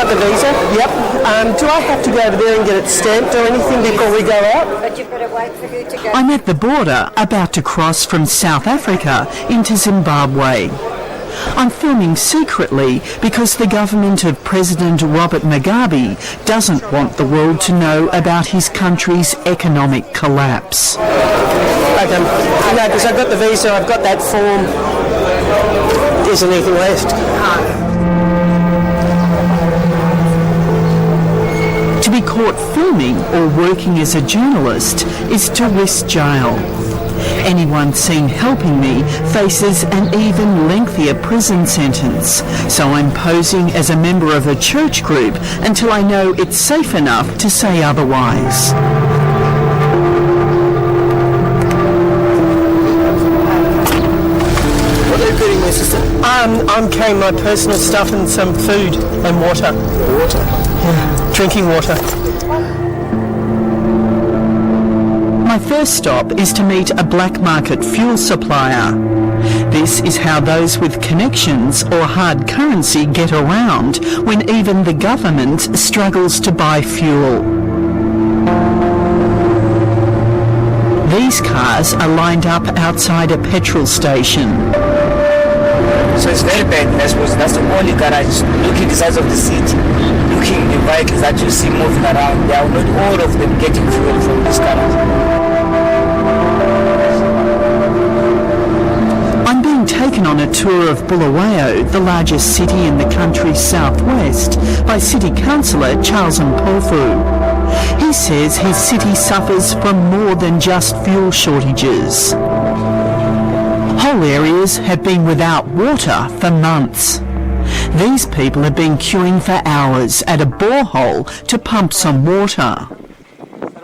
got the visa, yep. Do I have to go over there and get it stamped or anything before we go out? But you've got to wait for you to go. I'm at the border, about to cross from South Africa into Zimbabwe. I'm filming secretly because the government of President Robert Mugabe doesn't want the world to know about his country's economic collapse. Okay. No, because I've got the visa, I've got that form. There isn't anything left. To be caught filming or working as a journalist is to risk jail. Anyone seen helping me faces an even lengthier prison sentence, so I'm posing as a member of a church group until I know it's safe enough to say otherwise. What are you doing, my sister? I'm carrying my personal stuff and some food and water. Water? Yeah, drinking water. My first stop is to meet a black market fuel supplier. This is how those with connections or hard currency get around when even the government struggles to buy fuel. These cars are lined up outside a petrol station. So it's very bad, I suppose. That's the only garage. Looking the size of the city, looking the vehicles that you see moving around, they are not all of them getting fuel from this garage. I'm being taken on a tour of Bulawayo, the largest city in the country's southwest, by City Councillor Charles Mpofu. He says his city suffers from more than just fuel shortages. Whole areas have been without water for months. These people have been queuing for hours at a borehole to pump some water.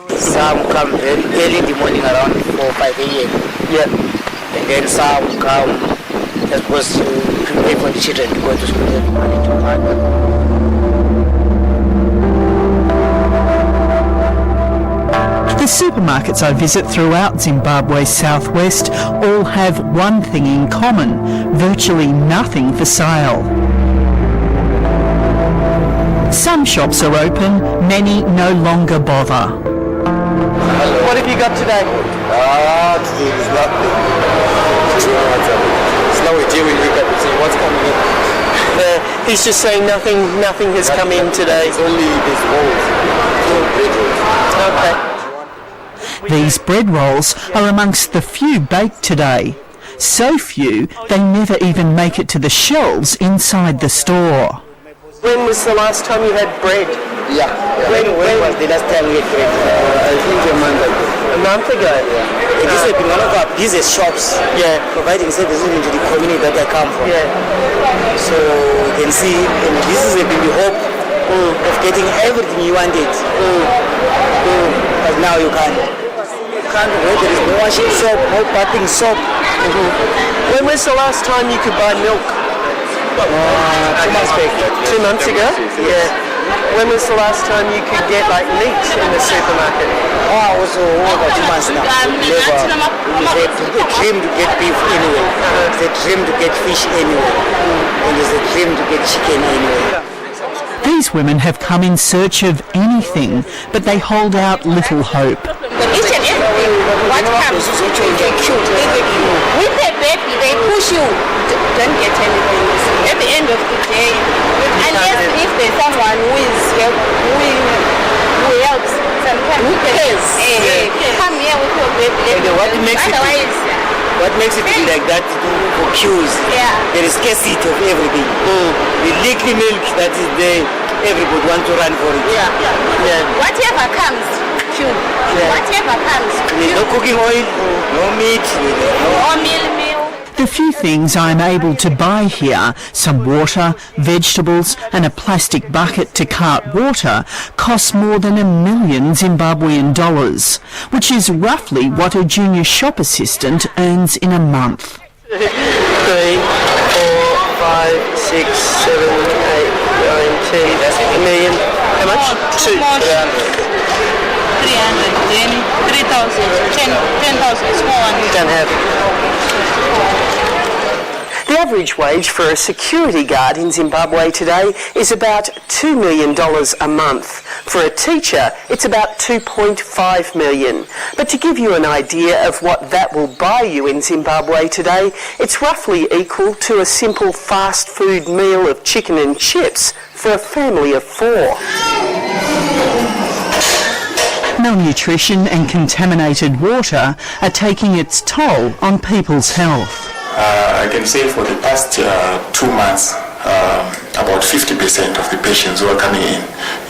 Some come very early in the morning around 4 or 5 a.m. Yeah. And then some come just because to prepare for the children to go to school every morning to park. The supermarkets I visit throughout Zimbabwe's southwest all have one thing in common: virtually nothing for sale. Some shops are open, many no longer bother. What have you got today? Today is nothing. It's now we're dealing with that, see what's coming in. He's just saying nothing has come in today. It's only these rolls. Okay. These bread rolls are amongst the few baked today. So few, they never even make it to the shelves inside the store. When was the last time you had bread? Yeah. When was the last time we had bread? I think a month ago. A month ago? Yeah. This has been one of our busiest shops. Yeah. Providing services into the community that I come from. Yeah. So you can see, and this has been the hope of getting everything you wanted. But now you can't. There is no washing soap, no bathing soap. When was the last time you could buy milk? 2 months back. 2 months ago? Yeah. When was the last time you could get like meat in the supermarket? I was over 2 months now. It's a dream to get beef anyway. It's a dream to get fish anyway. And it's a dream to get chicken anyway. These women have come in search of anything, but they hold out little hope. Each and everything, what comes is what you get cute. With a baby, they push you, don't get anything. At the end of the day, unless if there's someone who helps, sometimes who cares. Come here with your baby. What makes it be like that for queues? Yeah. There is scarcity of everything. The liquid milk that is there, everybody wants to run for it. Whatever comes, queue. Whatever comes, There's no cooking oil, no meat, or meal. The few things I'm able to buy here, some water, vegetables and a plastic bucket to cart water, cost more than $1 million Zimbabwean dollars, which is roughly what a junior shop assistant earns in a month. 3, 4, 5, 6, 7, 8, 9, 10, that's $1 million. How much? 2. 300, then 3,000, 10,000 is more. You don't have it. The average wage for a security guard in Zimbabwe today is about $2 million a month. For a teacher, it's about $2.5 million. But to give you an idea of what that will buy you in Zimbabwe today, it's roughly equal to a simple fast food meal of chicken and chips for a family of 4. Malnutrition and contaminated water are taking its toll on people's health. I can say for the past 2 months, about 50% of the patients who are coming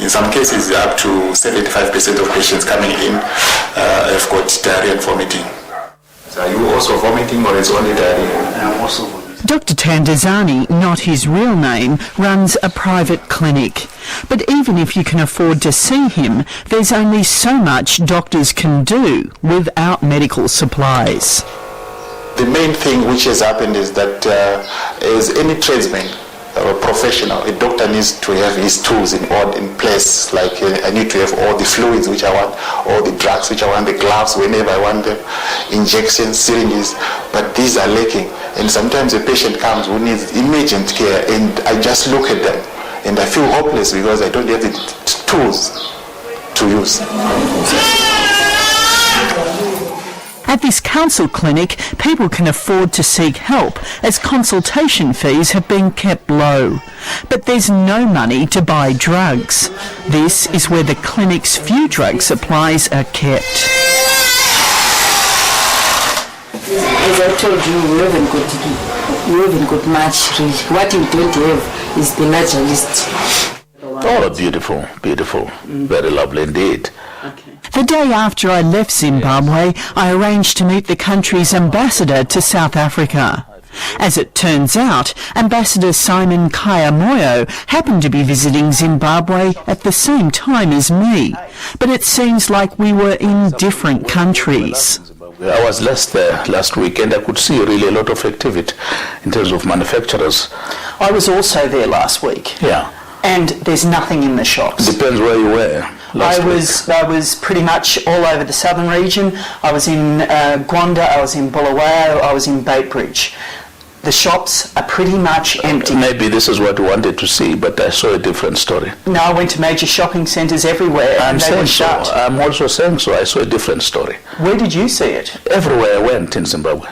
in some cases up to 75% of patients coming in have got diarrhea and vomiting. So are you also vomiting or is only diarrhea? I'm also vomiting. Dr Thandazani, not his real name, runs a private clinic. But even if you can afford to see him, there's only so much doctors can do without medical supplies. The main thing which has happened is that as any tradesman or professional, a doctor needs to have his tools in place. Like I need to have all the fluids which I want, all the drugs which I want, the gloves whenever I want them, injections, syringes, but these are lacking. And sometimes a patient comes who needs immediate care and I just look at them and I feel hopeless because I don't have the tools to use. At this council clinic, people can afford to seek help as consultation fees have been kept low. But there's no money to buy drugs. This is where the clinic's few drug supplies are kept. As I told you, we haven't got much really. What we don't have is the larger list. Oh, beautiful, beautiful. Very lovely indeed. Okay. The day after I left Zimbabwe, I arranged to meet the country's ambassador to South Africa. As it turns out, Ambassador Khaya Moyo happened to be visiting Zimbabwe at the same time as me, but it seems like we were in different countries. I was last there last week and I could see really a lot of activity in terms of manufacturers. I was also there last week. Yeah. And there's nothing in the shops. Depends where you were. I was pretty much all over the southern region. I was in Gwanda, I was in Bulawayo, I was in Beitbridge. The shops are pretty much empty. Maybe this is what you wanted to see, but I saw a different story. No, I went to major shopping centres everywhere and they were shut. So. I'm also saying so. I saw a different story. Where did you see it? Everywhere I went in Zimbabwe.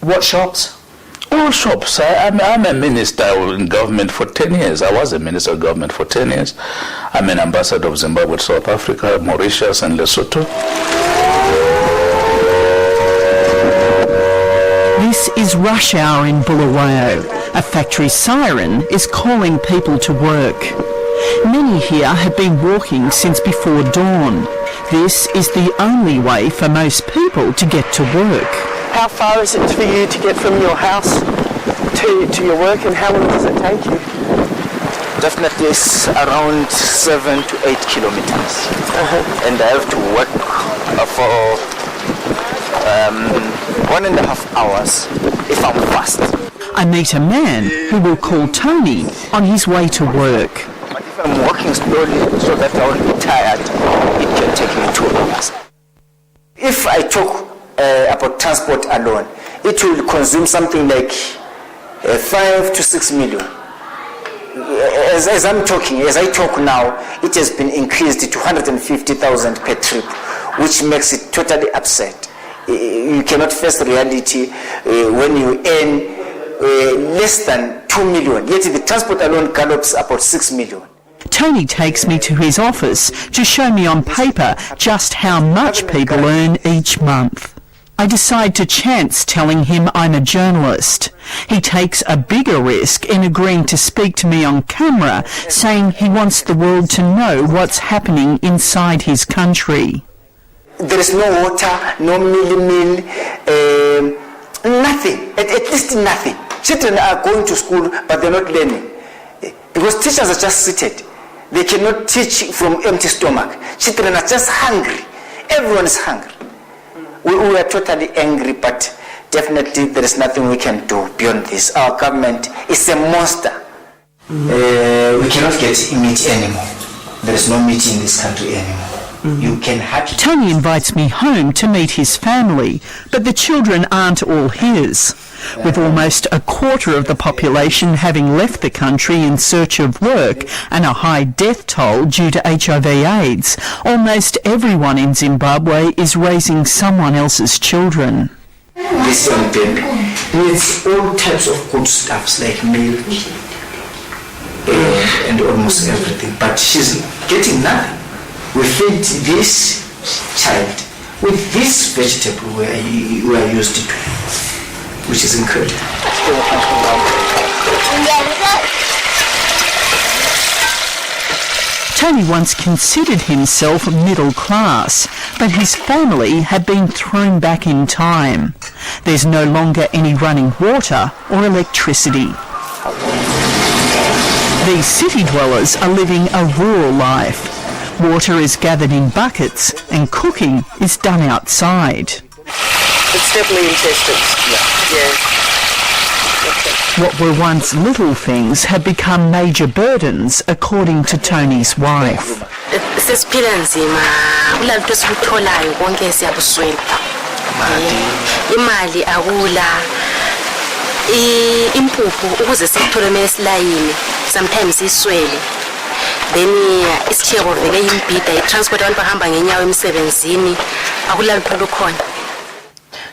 What shops? All shops. I'm a minister in government for 10 years. I was a minister of government for 10 years. I'm an ambassador of Zimbabwe to South Africa, Mauritius and Lesotho. This is rush hour in Bulawayo. A factory siren is calling people to work. Many here have been walking since before dawn. This is the only way for most people to get to work. How far is it for you to get from your house to your work, and how long does it take you? Definitely it's around 7 to 8 kilometers. And I have to work for 1.5 hours if I'm fast. I meet a man who we'll call Tony on his way to work. But if I'm walking slowly so that I won't be tired, it can take me 2 hours. If I talk about transport alone, it will consume something like 5 to 6 million. As I talk now, it has been increased to 150,000 per trip, which makes it totally upset. You cannot face reality when you earn less than 2 million, yet the transport alone gallops about 6 million. Tony takes me to his office to show me on paper just how much people earn each month. I decide to chance telling him I'm a journalist. He takes a bigger risk in agreeing to speak to me on camera, saying he wants the world to know what's happening inside his country. There is no water, no meal, nothing, at least nothing. Children are going to school, but they're not learning. Because teachers are just seated. They cannot teach from empty stomach. Children are just hungry. Everyone is hungry. We are totally angry, but definitely there is nothing we can do beyond this. Our government is a monster. We cannot get meat anymore. There is no meat in this country anymore. You can have... Tony invites me home to meet his family, but the children aren't all his. With almost a quarter of the population having left the country in search of work and a high death toll due to HIV/AIDS, almost everyone in Zimbabwe is raising someone else's children. This young baby needs all types of good stuffs like milk and almost everything, but she's getting nothing. We feed this child with this vegetable we are used to, which is incredible. Tony once considered himself middle class, but his family had been thrown back in time. There's no longer any running water or electricity. These city dwellers are living a rural life. Water is gathered in buckets and cooking is done outside. It's definitely intestines. Yeah. What were once little things have become major burdens, according to Tony's wife. Sesiphila nzima kulalutho esikutholayo konke siyakuswela. Imali akula. Impuphu ukuze sikuthole mesilayini sometimes iswele. Then isitheko vele imbida itransport abantu bahamba ngenyawo emsebenzini akulalutho lukhona.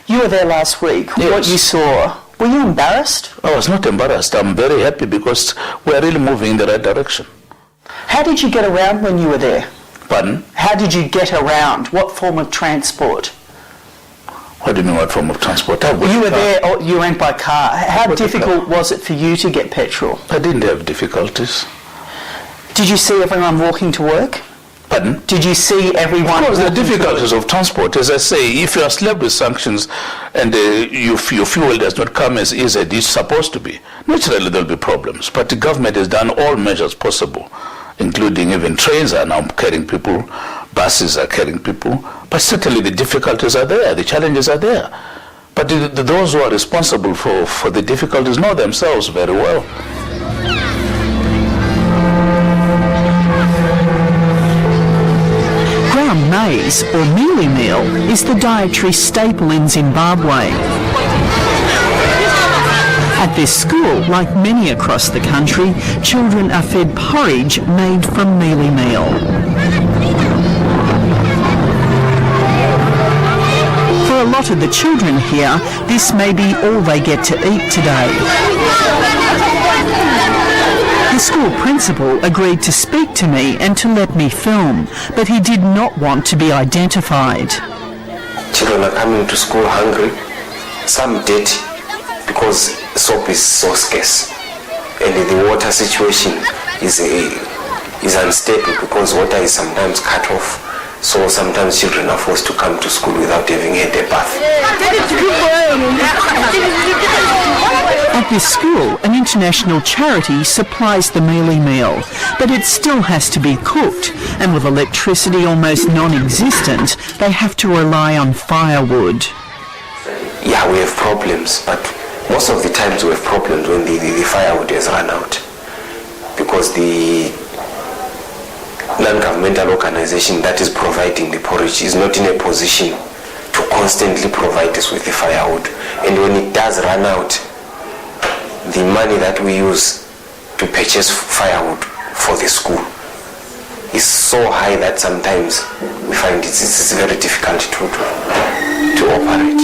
You were there last week. Yes. What you saw, were you embarrassed? I was not embarrassed. I'm very happy because we are really moving in the right direction. How did you get around when you were there? Pardon? How did you get around? What form of transport? What do you mean what form of transport? You were there, or you went by car. How difficult was it for you to get petrol? I didn't have difficulties. Did you see everyone walking to work? Pardon? Did you see everyone? Of course, the walking to difficulties work? of transport. As I say, if you are slapped with sanctions and your fuel does not come as easy as it's supposed to be, naturally there will be problems. But the government has done all measures possible, including even trains are now carrying people, buses are carrying people. But certainly the difficulties are there, the challenges are there. But those who are responsible for the difficulties know themselves very well. Ground maize, or mealie meal, is the dietary staple in Zimbabwe. At this school, like many across the country, children are fed porridge made from mealie meal. For a lot of the children here, this may be all they get to eat today. The school principal agreed to speak to me and to let me film, but he did not want to be identified. Children are coming to school hungry, some dirty, because soap is so scarce, and the water situation is unstable because water is sometimes cut off. So sometimes children are forced to come to school without having had a bath. At this school, an international charity supplies the mealie meal, but it still has to be cooked, and with electricity almost non-existent, they have to rely on firewood. Yeah, we have problems, but most of the times we have problems when the firewood has run out, because the non-governmental organization that is providing the porridge is not in a position to constantly provide us with the firewood. And when it does run out, the money that we use to purchase firewood for the school is so high that sometimes we find it's very difficult to operate.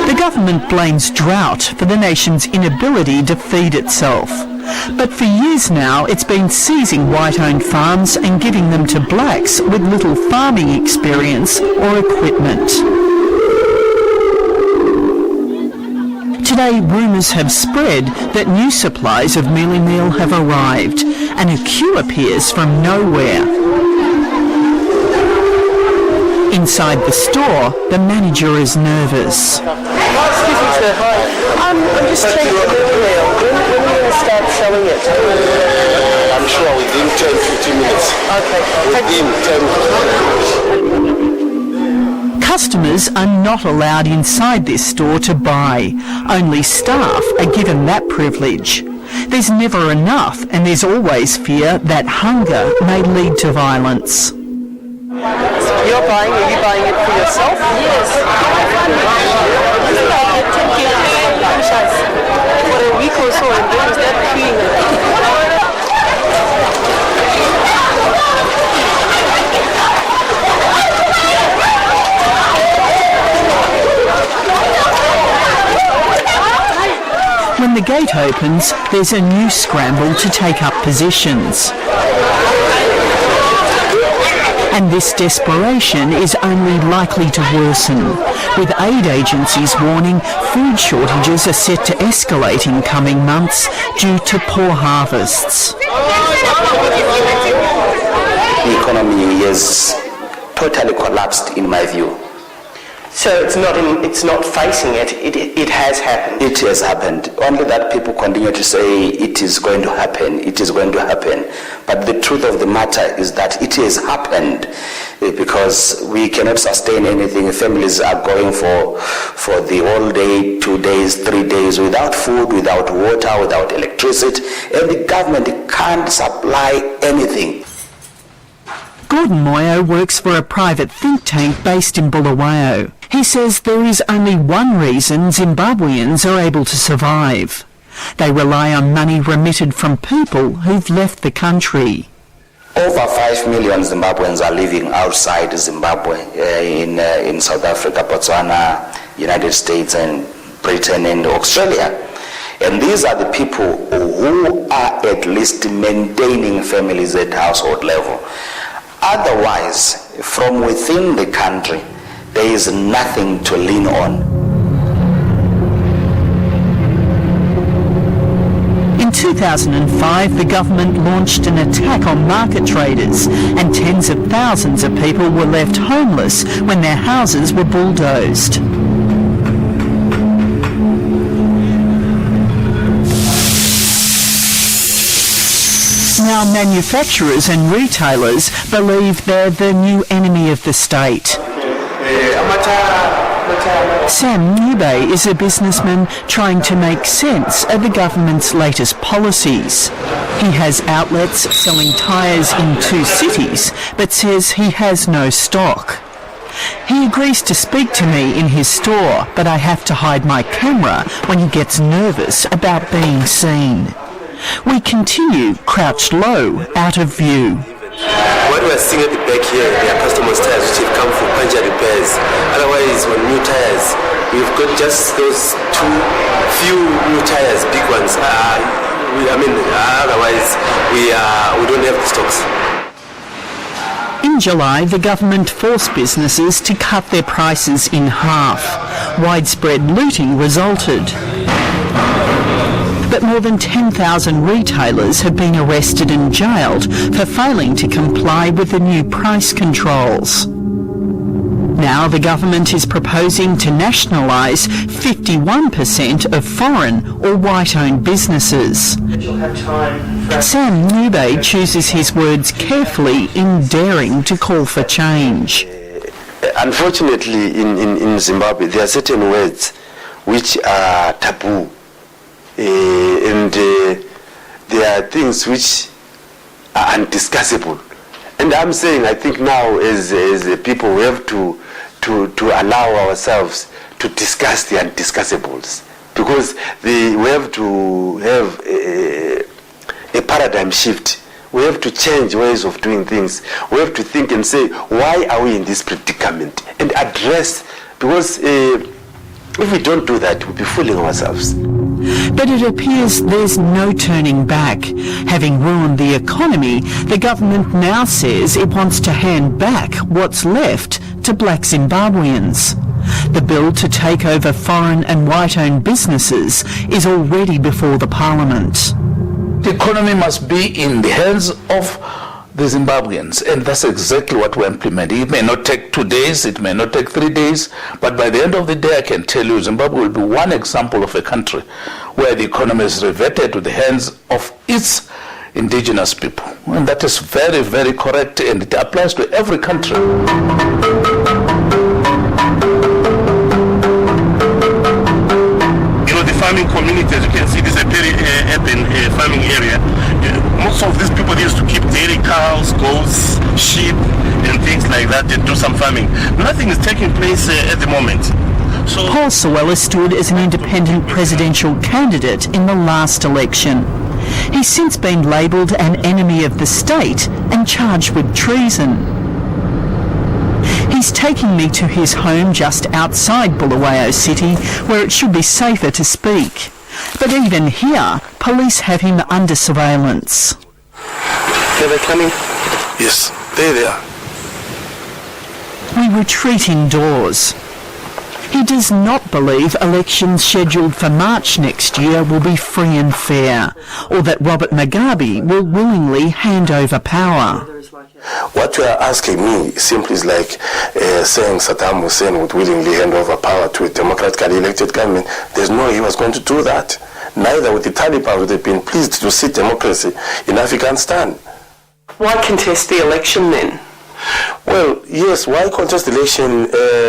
The government blames drought for the nation's inability to feed itself. But for years now, it's been seizing white-owned farms and giving them to blacks with little farming experience or equipment. Today, rumours have spread that new supplies of mealie meal have arrived, and a queue appears from nowhere. Inside the store, the manager is nervous. Excuse me, sir. Hi. I'm just checking the mealie meal. When are you going to start selling it? I'm sure within 10-15 minutes. Okay. Within 10 minutes. Customers are not allowed inside this store to buy. Only staff are given that privilege. There's never enough, and there's always fear that hunger may lead to violence. You're buying, are you buying it for yourself? Yes. For a week or so, and then is that queuing? When the gate opens, there's a new scramble to take up positions. And this desperation is only likely to worsen, with aid agencies warning food shortages are set to escalate in coming months due to poor harvests. The economy has totally collapsed, in my view. So it's not facing it, it has happened. It has happened. Only that people continue to say it is going to happen, it is going to happen. But the truth of the matter is that it has happened because we cannot sustain anything. Families are going for the whole day, 2 days, 3 days without food, without water, without electricity, and the government can't supply anything. Gordon Moyo works for a private think tank based in Bulawayo. He says there is only one reason Zimbabweans are able to survive. They rely on money remitted from people who've left the country. Over 5 million Zimbabweans are living outside Zimbabwe, in South Africa, Botswana, United States and Britain and Australia. And these are the people who are at least maintaining families at household level. Otherwise, from within the country, there is nothing to lean on. In 2005, the government launched an attack on market traders, and tens of thousands of people were left homeless when their houses were bulldozed. Now manufacturers and retailers believe they're the new enemy of the state. Sam Nube is a businessman trying to make sense of the government's latest policies. He has outlets selling tyres in 2 cities, but says he has no stock. He agrees to speak to me in his store, but I have to hide my camera when he gets nervous about being seen. We continue, crouched low, out of view. What we are seeing at the back here, they are customers' tires which have come for puncture repairs. Otherwise, on new tires, we've got just those few new tires, big ones. Otherwise, we don't have the stocks. In July, the government forced businesses to cut their prices in half. Widespread looting resulted. But more than 10,000 retailers have been arrested and jailed for failing to comply with the new price controls. Now the government is proposing to nationalize 51% of foreign or white-owned businesses. Sam Nube chooses his words carefully in daring to call for change. Unfortunately, in Zimbabwe, there are certain words which are taboo. And there are things which are undiscussable. And I'm saying, I think now as people, we have to allow ourselves to discuss the undiscussables, because we have to have a paradigm shift. We have to change ways of doing things. We have to think and say, why are we in this predicament? And address, because if we don't do that, we'll be fooling ourselves. But it appears there's no turning back. Having ruined the economy, the government now says it wants to hand back what's left to black Zimbabweans. The bill to take over foreign and white-owned businesses is already before the parliament. The economy must be in the hands of the Zimbabweans, and that's exactly what we're implementing. It may not take 2 days, it may not take 3 days, but by the end of the day, I can tell you Zimbabwe will be one example of a country where the economy is reverted to the hands of its indigenous people. And that is very, very correct, and it applies to every country. Farming community, as you can see, this is a very urban farming area. most of these people used to keep dairy cows, goats, sheep, and things like that, and do some farming. Nothing is taking place at the moment. So Paul Sewella stood as an independent presidential candidate in the last election. He's since been labelled an enemy of the state and charged with treason. He's taking me to his home just outside Bulawayo City, where it should be safer to speak. But even here, police have him under surveillance. are they coming? Yes, there they are. We retreat indoors. He does not believe elections scheduled for March next year will be free and fair, or that Robert Mugabe will willingly hand over power. What you are asking me simply is like saying Saddam Hussein would willingly hand over power to a democratically elected government. There's no way he was going to do that. Neither would the Taliban would have been pleased to see democracy in Afghanistan. Why contest the election then? Well, yes, why contest the election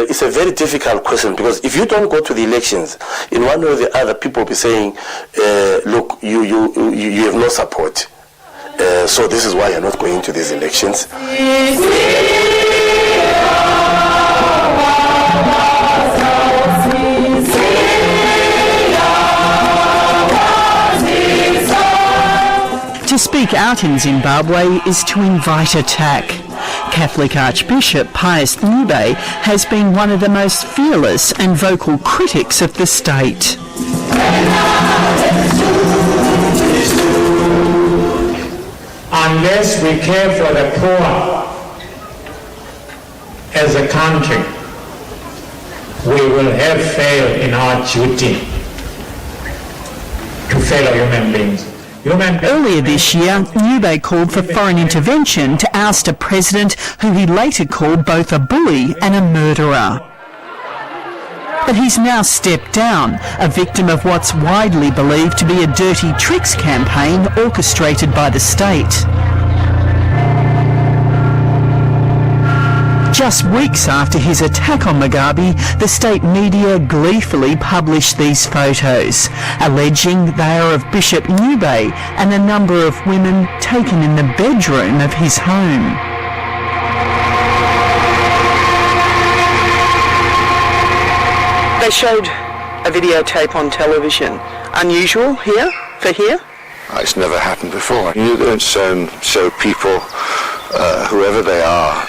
is a very difficult question, because if you don't go to the elections, in one way or the other, people will be saying, look, you have no support. So this is why you're not going to these elections. To speak out in Zimbabwe is to invite attack. Catholic Archbishop Pius Nyube has been one of the most fearless and vocal critics of the state. Unless we care for the poor as a country, we will have failed in our duty to fellow human beings. Earlier this year, Nyube called for foreign intervention to oust a president who he later called both a bully and a murderer. But he's now stepped down, a victim of what's widely believed to be a dirty tricks campaign orchestrated by the state. Just weeks after his attack on Mugabe, the state media gleefully published these photos, alleging they are of Bishop Nyube and a number of women taken in the bedroom of his home. They showed a videotape on television. Unusual here, for here? It's never happened before. You don't show people, whoever they are,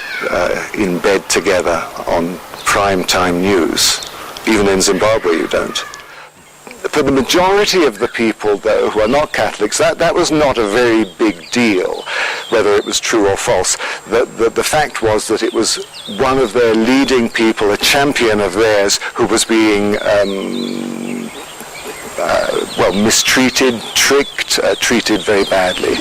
in bed together on prime time news. Even in Zimbabwe you don't. For the majority of the people, though, who are not Catholics, that was not a very big deal, whether it was true or false. The fact was that it was one of their leading people, a champion of theirs, who was being mistreated, tricked, treated very badly.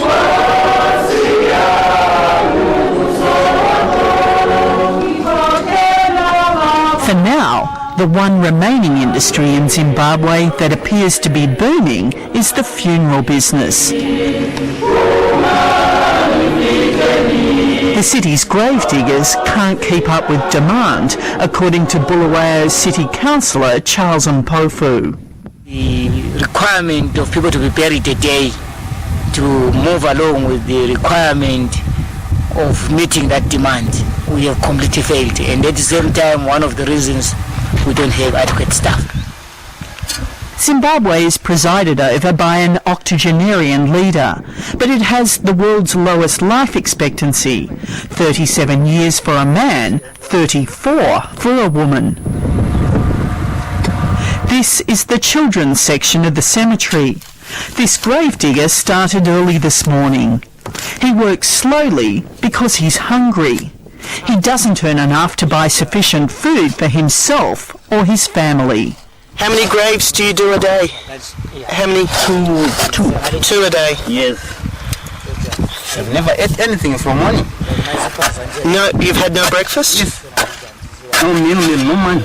For now, the one remaining industry in Zimbabwe that appears to be booming is the funeral business. The city's gravediggers can't keep up with demand, according to Bulawayo City Councillor Charles Mpofu. The requirement of people to be buried today to move along with the requirement of meeting that demand, we have completely failed. And at the same time, one of the reasons we don't have adequate staff. Zimbabwe is presided over by an octogenarian leader, but it has the world's lowest life expectancy, 37 years for a man, 34 for a woman. This is the children's section of the cemetery. This gravedigger started early this morning. He works slowly because he's hungry. He doesn't earn enough to buy sufficient food for himself or his family. How many graves do you do a day? How many? Two a day? Yes. I've never ate anything from morning. No, you've had no breakfast? Yes. No meal, no money.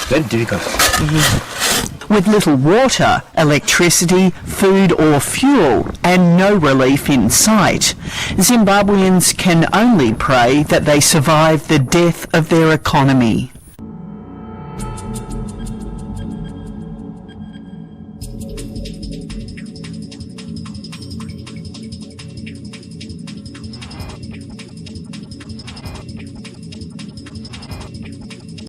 Very difficult. Mm-hmm. With little water, electricity, food or fuel, and no relief in sight, Zimbabweans can only pray that they survive the death of their economy.